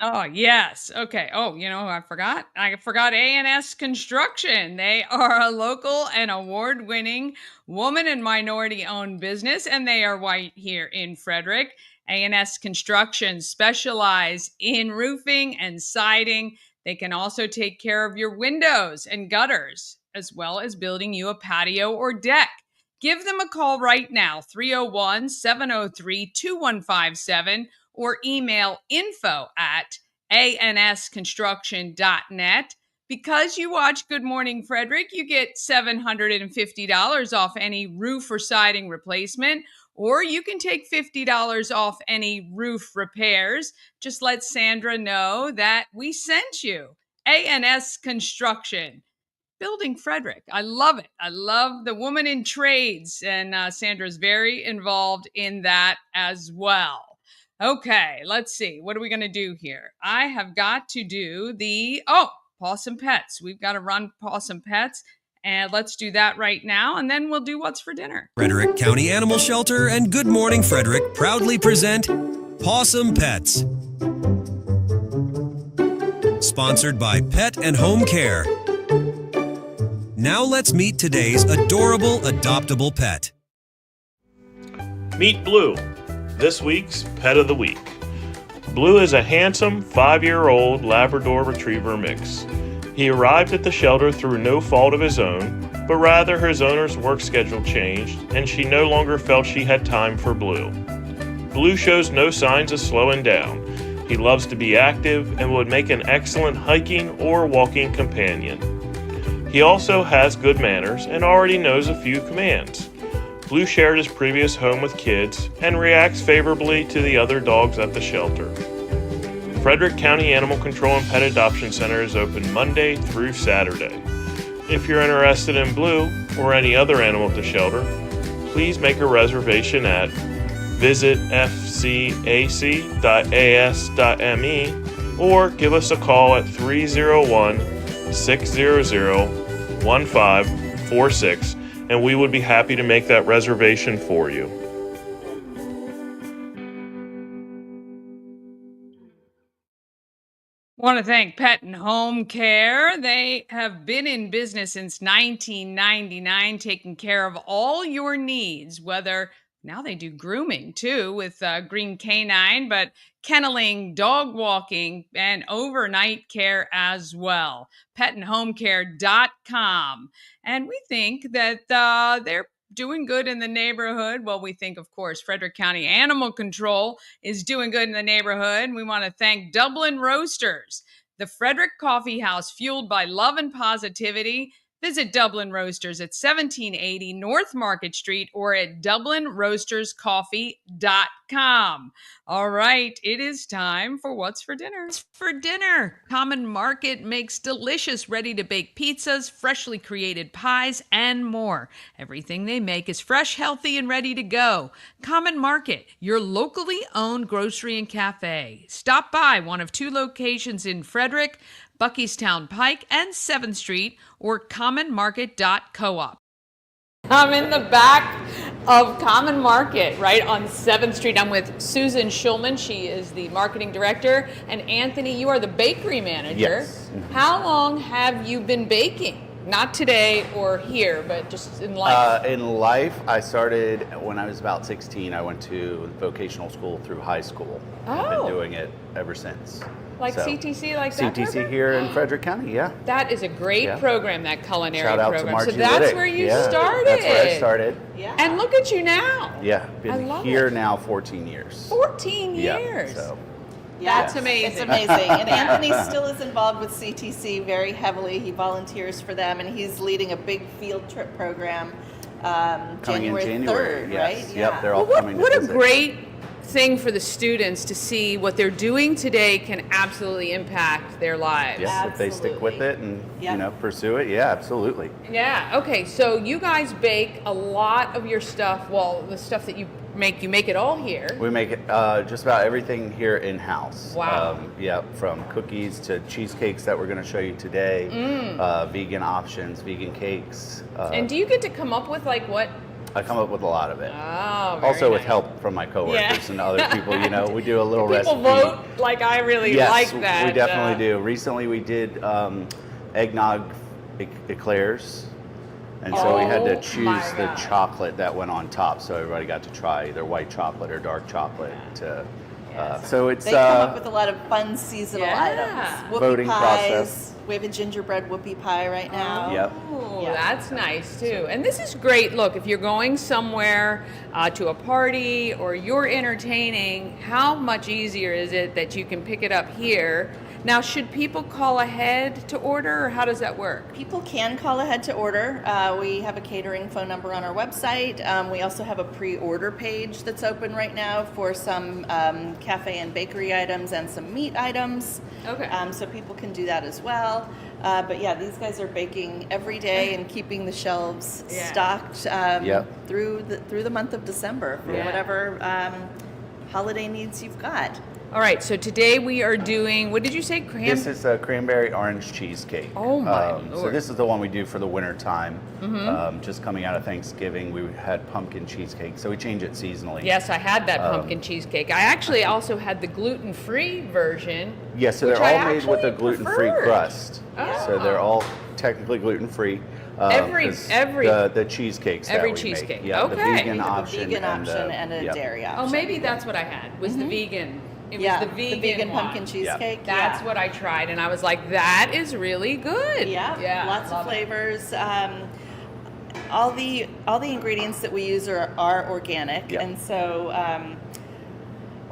Oh, yes. Okay. Oh, you know, I forgot A&S Construction. They are a local and award-winning woman and minority-owned business, and they are right here in Frederick. A&S Construction specialize in roofing and siding. They can also take care of your windows and gutters, as well as building you a patio or deck. Give them a call right now, 301-703-2157, or email info@ansconstruction.net. Because you watch Good Morning Frederick, you get $750 off any roof or siding replacement, or you can take $50 off any roof repairs. Just let Sandra know that we sent you. A&S Construction. Building Frederick. I love it. I love the woman in trades, and Sandra's very involved in that as well. Okay, let's see. What are we going to do here? I have got to do Possum Pets. We've got to run Possum Pets, and let's do that right now, and then we'll do what's for dinner. Frederick County Animal Shelter and Good Morning Frederick proudly present Possum Pets. Sponsored by Pet and Home Care. Now let's meet today's adorable adoptable pet. Meet Blue, this week's Pet of the Week. Blue is a handsome 5-year-old Labrador Retriever mix. He arrived at the shelter through no fault of his own, but rather his owner's work schedule changed and she no longer felt she had time for Blue. Blue shows no signs of slowing down. He loves to be active and would make an excellent hiking or walking companion. He also has good manners and already knows a few commands. Blue shared his previous home with kids and reacts favorably to the other dogs at the shelter. Frederick County Animal Control and Pet Adoption Center is open Monday through Saturday. If you're interested in Blue or any other animal at the shelter, please make a reservation at visitfcac.as.me or give us a call at 301-600-1546 and we would be happy to make that reservation for you. Want to thank Pet and Home Care. They have been in business since 1999, taking care of all your needs, whether now they do grooming too with Green Canine, but kenneling, dog walking, and overnight care as well. petandhomecare.com. And we think that they're doing good in the neighborhood. Well, we think, of course, Frederick County Animal Control is doing good in the neighborhood. We want to thank Dublin Roasters, the Frederick Coffee House fueled by love and positivity. Visit Dublin Roasters at 1780 North Market Street or at DublinRoastersCoffee.com. All right, it is time for What's for Dinner. What's for dinner? Common Market makes delicious, ready-to-bake pizzas, freshly created pies, and more. Everything they make is fresh, healthy, and ready to go. Common Market, your locally owned grocery and cafe. Stop by one of 2 locations in Frederick, Buckystown Pike and 7th Street, or commonmarket.coop. I'm in the back of Common Market, right on 7th Street. I'm with Susan Schulman. She is the marketing director. And Anthony, you are the bakery manager. Yes. How long have you been baking? Not today or here, but just in life. In life, I started when I was about 16. I went to vocational school through high school. I've been doing it ever since. Like CTC, like that CTC program? here in Frederick County, yeah. That is a great program, that culinary Shout out program. to Marquis So that's de where you Lafayette. started. That's where I started. Yeah. And look at you now. Yeah, been I love here it. now 14 years. 14 Yeah, years. so. That's amazing. It's amazing. And Anthony still is involved with CTC very heavily. He volunteers for them, and he's leading a big field trip program Coming in January, 3rd, yes. right? Yep, they're all Well, coming to what a visit. great thing for the students to see what they're doing today can absolutely impact their lives. Yes, if they stick with it and pursue it, yeah, absolutely. Yeah. Okay. So you guys bake a lot of your stuff. Well, the stuff that you make it all here. We make it just about everything here in-house. Wow. From cookies to cheesecakes that we're going to show you today, vegan options, vegan cakes. And do you get to come up with like what? I come up with a lot of it. Oh, very also with nice. help from my coworkers and other people. We do a little People recipe. vote like I really Yes, like that. we definitely do. Recently we did eggnog eclairs. And so we had to choose the chocolate that went on top, so everybody got to try either white chocolate or dark chocolate. So it's They come up with a lot of fun seasonal items. Whoopie voting pies. process. We have a gingerbread whoopie pie right now. Yep. Oh, that's nice too. And this is great. Look, if you're going somewhere to a party or you're entertaining, how much easier is it that you can pick it up here? Now, should people call ahead to order, or how does that work? People can call ahead to order. We have a catering phone number on our website. We also have a pre-order page that's open right now for some cafe and bakery items and some meat items. Okay. So people can do that as well. But yeah, these guys are baking every day and keeping the shelves stocked through the month of December for whatever holiday needs you've got. All right, so today we are doing, what did you say, This is a cranberry orange cheesecake. Oh my Lord. So this is the one we do for the winter time. Mhm. Just coming out of Thanksgiving, we had pumpkin cheesecake, so we change it seasonally. Yes, I had that pumpkin cheesecake. I actually also had the gluten-free version. Yeah, so which they're all I made with a actually gluten-free preferred. crust. Oh. So they're all technically gluten-free. Every the cheesecakes that every we cheesecake. make. Yeah, Okay. the vegan We have a option vegan and option and a dairy option. Oh, maybe that's what I had, was the vegan. It was the vegan one. pumpkin cheesecake. That's what I tried, and I was like, that is really good. Yeah, lots of flavors. All the ingredients that we use are organic, and so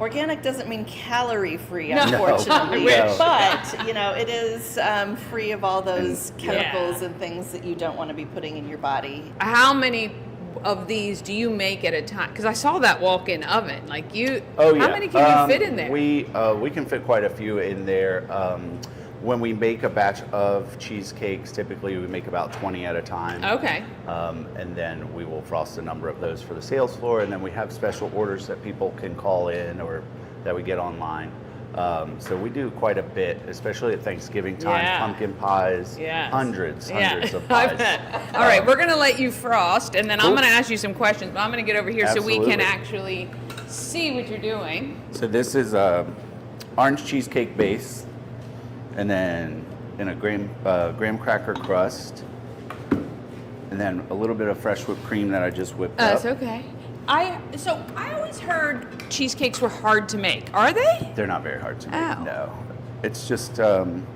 organic doesn't mean calorie free, unfortunately. No. But it is free of all those chemicals and things that you don't want to be putting in your body. How many of these do you make at a time? Because I saw that walk-in oven. Like you, Oh yeah. how many can you fit in there? We can fit quite a few in there. When we make a batch of cheesecakes, typically we make about 20 at a time. Okay. And then we will frost a number of those for the sales floor, and then we have special orders that people can call in or that we get online. So we do quite a bit, especially at Thanksgiving time. Yeah. Pumpkin pies, Yes. hundreds of I pies. bet. All right, we're gonna let you frost, and then I'm Cool. gonna ask you some questions. But I'm gonna get over here so we can Absolutely. actually see what you're doing. So this is orange cheesecake base, and then in a graham cracker crust, and then a little bit of fresh whipped cream that I just whipped up. That's okay. I always heard cheesecakes were hard to make. Are they? They're not very hard to make. Oh. No, it's just you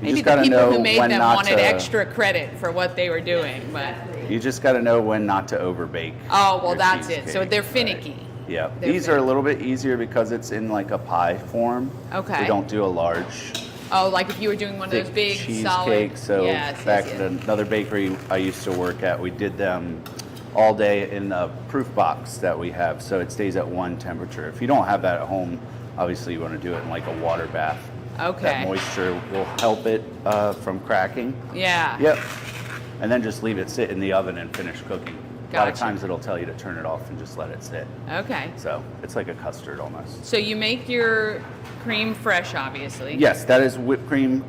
Maybe just the gotta people know who made when them not wanted to, extra credit for what they were doing, but You just got to know when not to overbake. oh well, your that's it. So cheesecake, they're right. finicky. Yeah, They're these are a little bit easier because it's in like a pie form. Okay. We don't do a large Oh, like if you were doing one of those thick big solid. cheesecake. So Yes, back yes, at another bakery I used to work at, we did them all day in the proof box that we have, so it stays at one temperature. If you don't have that at home, obviously you want to do it in like a water bath. Okay. That moisture will help it from cracking. Yeah. Yep. And then just leave it sit in the oven and finish cooking. A lot of Gotcha. times it'll tell you to turn it off and just let it sit. Okay. So it's like a custard almost. So you make your cream fresh, obviously. Yes, that is whipped cream,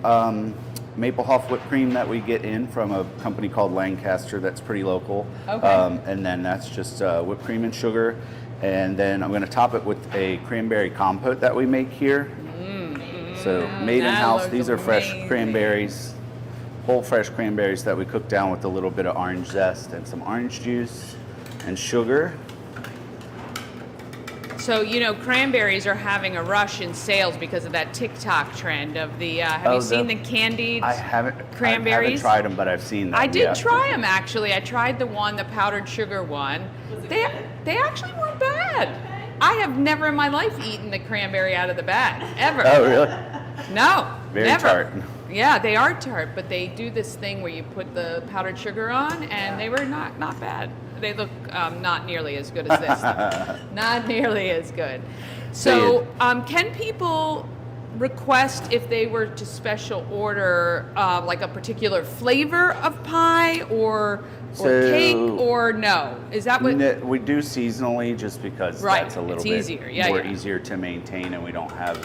Maplehoff whipped cream that we get in from a company called Lancaster that's pretty local. Okay. And then that's just whipped cream and sugar. And then I'm going to top it with a cranberry compote that we make here. So made in house. looks These are fresh amazing. cranberries, whole fresh cranberries that we cook down with a little bit of orange zest and some orange juice and sugar. So, you know, cranberries are having a rush in sales because of that TikTok trend of the, have Oh, you seen the candied I haven't cranberries? tried them, but I've seen them. I did yeah. try them, actually. I tried the powdered sugar one. They actually weren't bad. I have never in my life eaten the cranberry out of the bag, ever. Oh, really? No, Very never. tart. Yeah, they are tart, but they do this thing where you put the powdered sugar on, and they were not bad. They look not nearly as good as this. though. Not nearly as good. So, can people request if they were to special order like a particular flavor of pie or cake or no? Is that what? We do seasonally just because Right, that's a little it's bit easier. Yeah, more yeah. easier to maintain, and we don't have,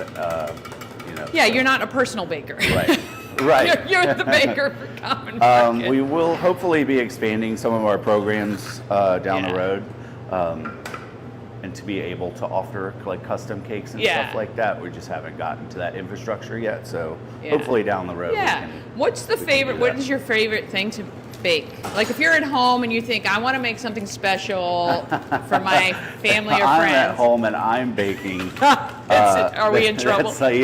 Yeah, you're not a personal baker. Right. Right. you're the baker for Common Market. We will hopefully be expanding some of our programs down the road, and to be able to offer like custom cakes and stuff like that. We just haven't gotten to that infrastructure yet, so hopefully down the road. Yeah. What's the favorite? What is your favorite thing to bake? Like if you're at home and you think I want to make something special for my family or I'm friends. at home and I'm baking. Are we in trouble? That's,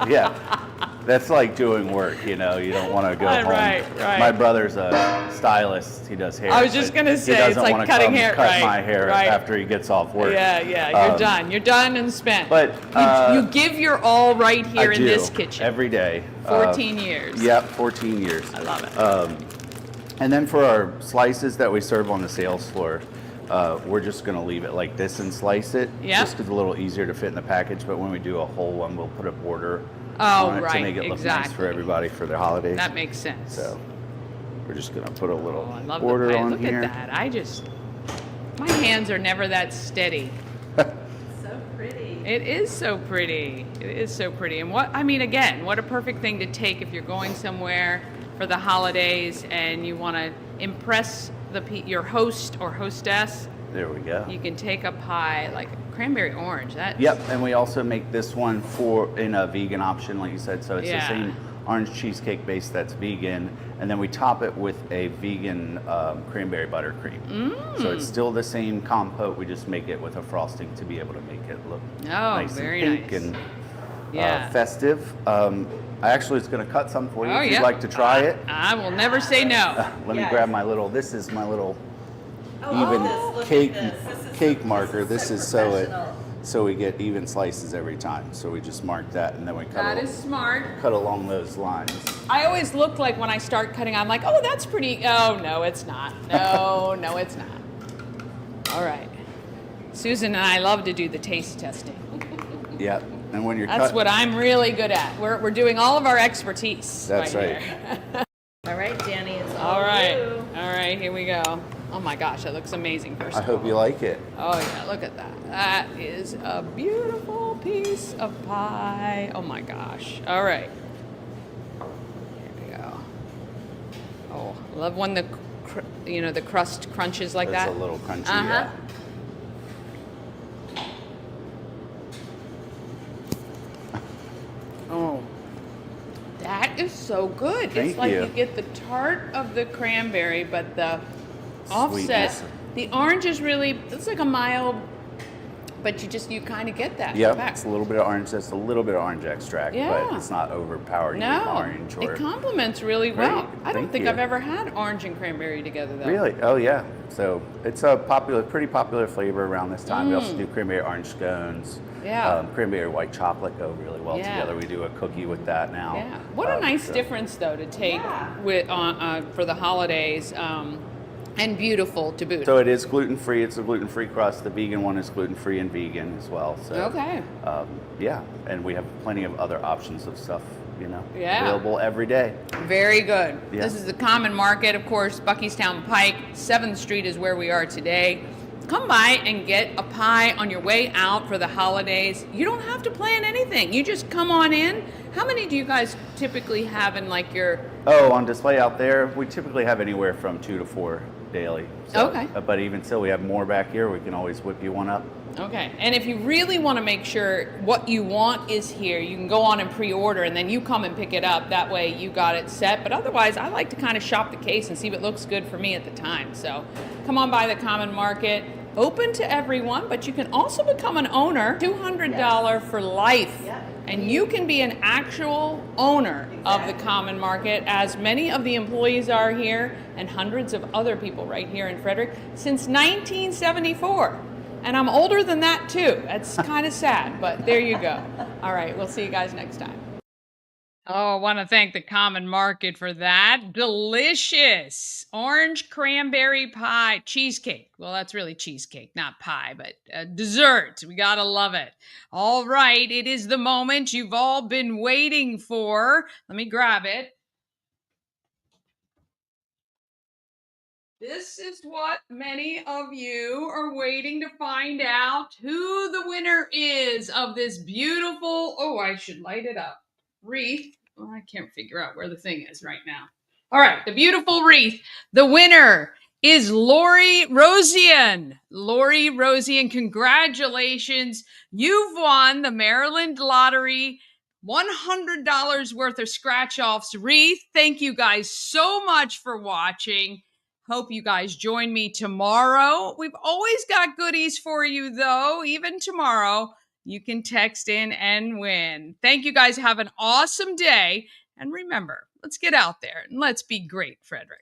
yeah. That's like doing work, you know. You don't want to go home. Right. My brother's a stylist. He does hair. I was just but gonna say, he doesn't it's like wanna cutting come hair, cut right, my hair right. after he gets off work. Yeah, you're done. You're done and spent. But you give your all right here I in do, this kitchen. every day. 14 years. Yep, 14 years. I love it. And then for our slices that we serve on the sales floor, we're just going to leave it like this and slice it. Yep. Just 'cause it's a little easier to fit in the package. But when we do a whole one, we'll put a border Oh, on it right, to make it look nice for everybody for their holidays. That makes sense. So we're just going to put a little I love border the pie. on Look here. at that. My hands are never that steady. So pretty. It is so pretty. It is so pretty. And again, what a perfect thing to take if you're going somewhere for the holidays and you want to impress your host or hostess. There we go. You can take a pie like cranberry orange. Yep, and we also make this one in a vegan option, like you said. So it's the same orange cheesecake base that's vegan, and then we top it with a vegan cranberry buttercream. So it's still the same compote. We just make it with a frosting to be able to make it look nice very and pink nice. and festive. I actually was going to cut some for you if you'd yeah. like to try it. I will never say no. Let me grab my little. This is my little cake marker. This is so we get even slices every time. So we just mark that, and then we cut. That is smart. Cut along those lines. I always look like when I start cutting, I'm like, oh, that's pretty. Oh, no, it's not. No, it's not. All right. Susan and I love to do the taste testing. Yep. And when you're That's what I'm really good at. We're doing all of our expertise. That's right. All right, Dani, it's All all right. you. All right, here we go. Oh my gosh, that looks amazing. First I of all. hope you like it. Oh yeah, look at that. That is a beautiful piece of pie. Oh my gosh. All right. Here we go. Oh, love when the crust crunches like that. It's a little crunchy, yeah. Oh, that is so good. Thank It's like you. you get the tart of the cranberry, but the offset, Sweetness. the orange is really, it's like a mild, but you kind of get that. Yep, back. it's a little bit of orange. That's a little bit of orange extract, Yeah. but it's not overpowering No, orange. Or it complements really Great. well. I don't Thank think you. I've ever had orange and cranberry together though. Really? Oh yeah. So it's a pretty popular flavor around this time. We also do cranberry orange scones. Yeah. Cranberry white chocolate go really well Yeah. together. We do a cookie with that now. Yeah. What a nice difference though to take with for the holidays, and beautiful to boot. So it is gluten-free. It's a gluten-free crust. The vegan one is gluten-free and vegan as well. So Okay. Yeah, and we have plenty of other options of stuff, Yeah. available every day. Very good. Yeah. This is the Common Market, of course, Buckystown Pike. 7th Street is where we are today. Come by and get a pie on your way out for the holidays. You don't have to plan anything. You just come on in. How many do you guys typically have in like your... Oh, on display out there, we typically have anywhere from 2 to 4 daily. So, Okay. But even still, we have more back here. We can always whip you one up. Okay, and if you really want to make sure what you want is here, you can go on and pre-order and then you come and pick it up. That way you got it set. But otherwise, I like to kind of shop the case and see what looks good for me at the time. So come on by the Common Market. Open to everyone, but you can also become an owner. $200 for life. And you can be an actual owner of the Common Market, as many of the employees are here and hundreds of other people right here in Frederick since 1974. And I'm older than that too. That's kind of sad, but there you go. All right, we'll see you guys next time. Oh, I want to thank the Common Market for that. Delicious orange cranberry pie cheesecake. Well, that's really cheesecake, not pie, but dessert. We got to love it. All right, it is the moment you've all been waiting for. Let me grab it. This is what many of you are waiting to find out, who the winner is of this beautiful, oh, I should light it up, wreath. Well, I can't figure out where the thing is right now. All right, the beautiful wreath. The winner is Lori Rosian. Lori Rosian, congratulations. You've won the Maryland Lottery $100 worth of scratch-offs wreath. Thank you guys so much for watching. Hope you guys join me tomorrow. We've always got goodies for you, though. Even tomorrow, you can text in and win. Thank you guys. Have an awesome day. And remember, let's get out there and let's be great, Frederick.